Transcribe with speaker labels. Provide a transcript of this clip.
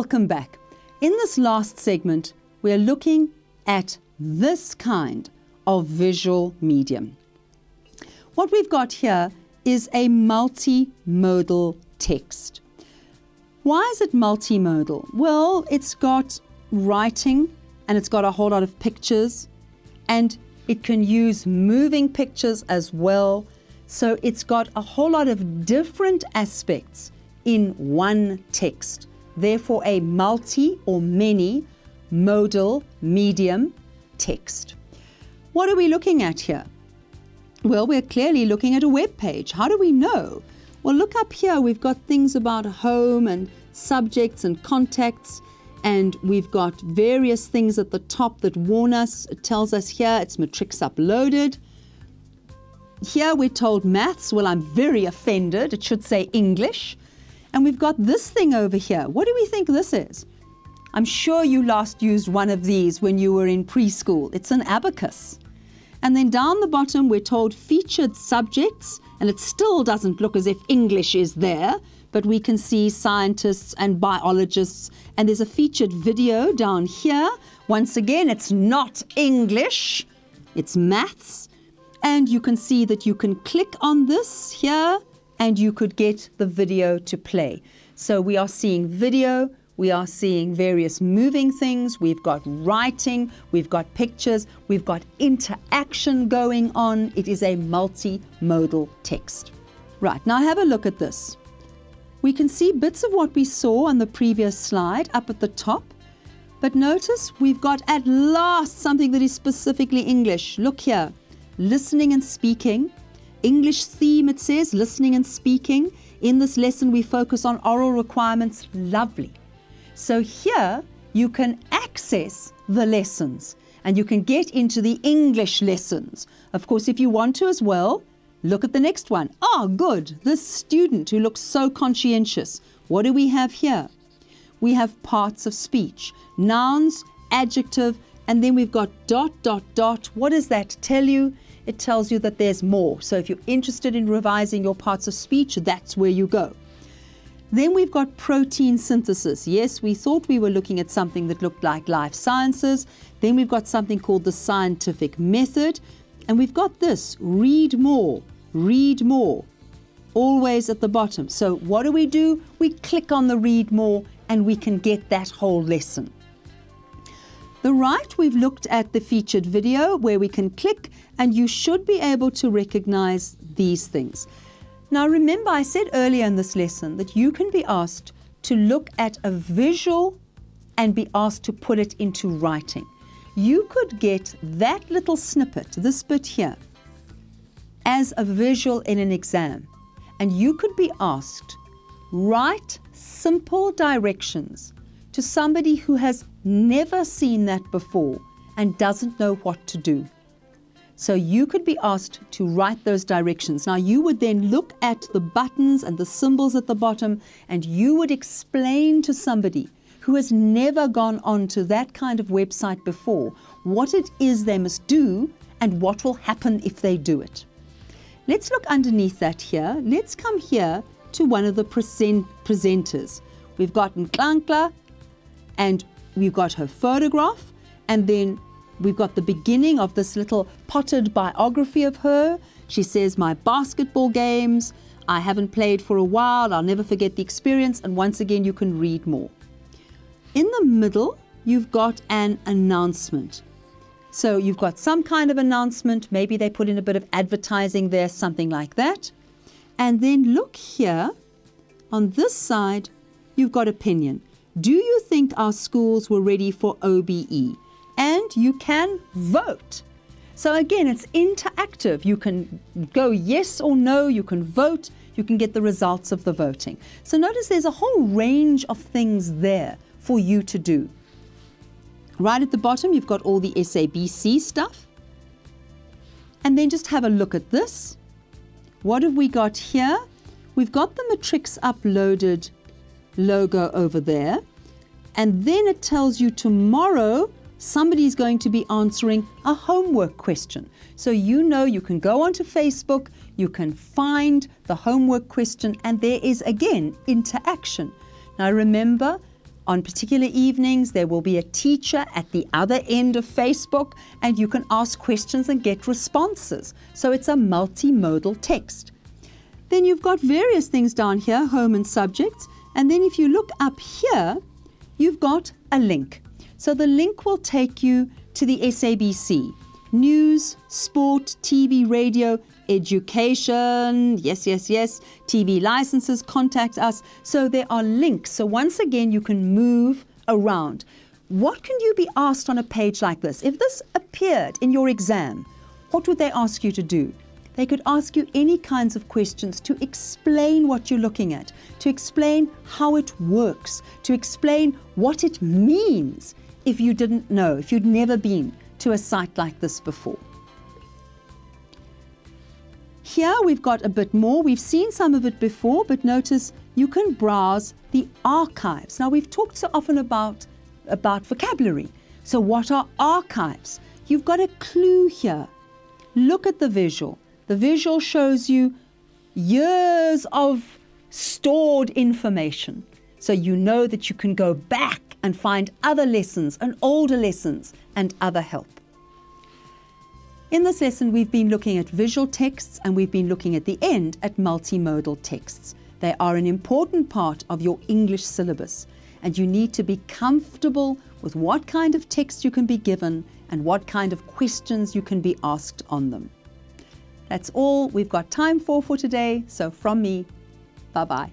Speaker 1: Welcome back. In this last segment, we're looking at this kind of visual medium. What we've got here is a multimodal text. Why is it multimodal? Well, it's got writing and it's got a whole lot of pictures, and it can use moving pictures as well. So it's got a whole lot of different aspects in one text. Therefore, a multi or many modal medium text. What are we looking at here? Well, we're clearly looking at a web page. How do we know? Well, look up here. We've got things about home and subjects and contacts, and we've got various things at the top that warn us. It tells us here it's matrics uploaded. Here we're told maths. Well, I'm very offended. It should say English. And we've got this thing over here. What do we think this is? I'm sure you last used one of these when you were in preschool. It's an abacus. And then down the bottom, we're told featured subjects, and it still doesn't look as if English is there, but we can see scientists and biologists, and there's a featured video down here. Once again, it's not English, it's maths. And you can see that you can click on this here and you could get the video to play. So we are seeing video, we are seeing various moving things, we've got writing, we've got pictures, we've got interaction going on. It is a multimodal text. Right, now have a look at this. We can see bits of what we saw on the previous slide up at the top, but notice we've got at last something that is specifically English. Look here. Listening and speaking. English theme, it says, listening and speaking. In this lesson, we focus on oral requirements. Lovely. So here, you can access the lessons and you can get into the English lessons. Of course, if you want to as well, look at the next one. Oh, good. This student who looks so conscientious. What do we have here? We have parts of speech, nouns, adjective, and then we've got ... What does that tell you? It tells you that there's more. So if you're interested in revising your parts of speech, that's where you go. Then we've got protein synthesis. Yes, we thought we were looking at something that looked like life sciences. Then we've got something called the scientific method. And we've got this, read more, always at the bottom. So what do? We click on the read more and we can get that whole lesson. The right, we've looked at the featured video where we can click and you should be able to recognize these things. Now remember, I said earlier in this lesson that you can be asked to look at a visual and be asked to put it into writing. You could get that little snippet, this bit here, as a visual in an exam. And you could be asked, write simple directions to somebody who has never seen that before and doesn't know what to do. So you could be asked to write those directions. Now you would then look at the buttons and the symbols at the bottom and you would explain to somebody who has never gone onto that kind of website before what it is they must do and what will happen if they do it. Let's look underneath that here. Let's come here to one of the presenters. We've got Nklankla, and we've got her photograph, and then we've got the beginning of this little potted biography of her. She says, my basketball games, I haven't played for a while, I'll never forget the experience, and once again you can read more. In the middle, you've got an announcement. So you've got some kind of announcement, maybe they put in a bit of advertising there, something like that. And then look here, on this side, you've got opinion. Do you think our schools were ready for OBE? And you can vote. So again, it's interactive. You can go yes or no, you can vote, you can get the results of the voting. So notice there's a whole range of things there for you to do. Right at the bottom, you've got all the SABC stuff. And then just have a look at this. What have we got here? We've got the matrics uploaded logo over there. And then it tells you tomorrow somebody is going to be answering a homework question. So you know you can go onto Facebook, you can find the homework question, and there is, again, interaction. Now remember, On particular evenings, there will be a teacher at the other end of Facebook, and you can ask questions and get responses. So it's a multimodal text. Then you've got various things down here, home and subjects. And then if you look up here, you've got a link. So the link will take you to the SABC. News, sport, TV, radio, education, yes, TV licenses, contact us. So there are links. So once again, you can move around. What can you be asked on a page like this? If this appeared in your exam, what would they ask you to do? They could ask you any kinds of questions to explain what you're looking at, to explain how it works, to explain what it means if you didn't know, if you'd never been to a site like this before. Here we've got a bit more. We've seen some of it before, but notice you can browse the archives. Now we've talked so often about vocabulary. So what are archives? You've got a clue here. Look at the visual. The visual shows you years of stored information. So you know that you can go back and find other lessons and older lessons and other help. In this lesson, we've been looking at visual texts and we've been looking at the end at multimodal texts. They are an important part of your English syllabus, and you need to be comfortable with what kind of text you can be given and what kind of questions you can be asked on them. That's all we've got time for today. So from me, bye-bye.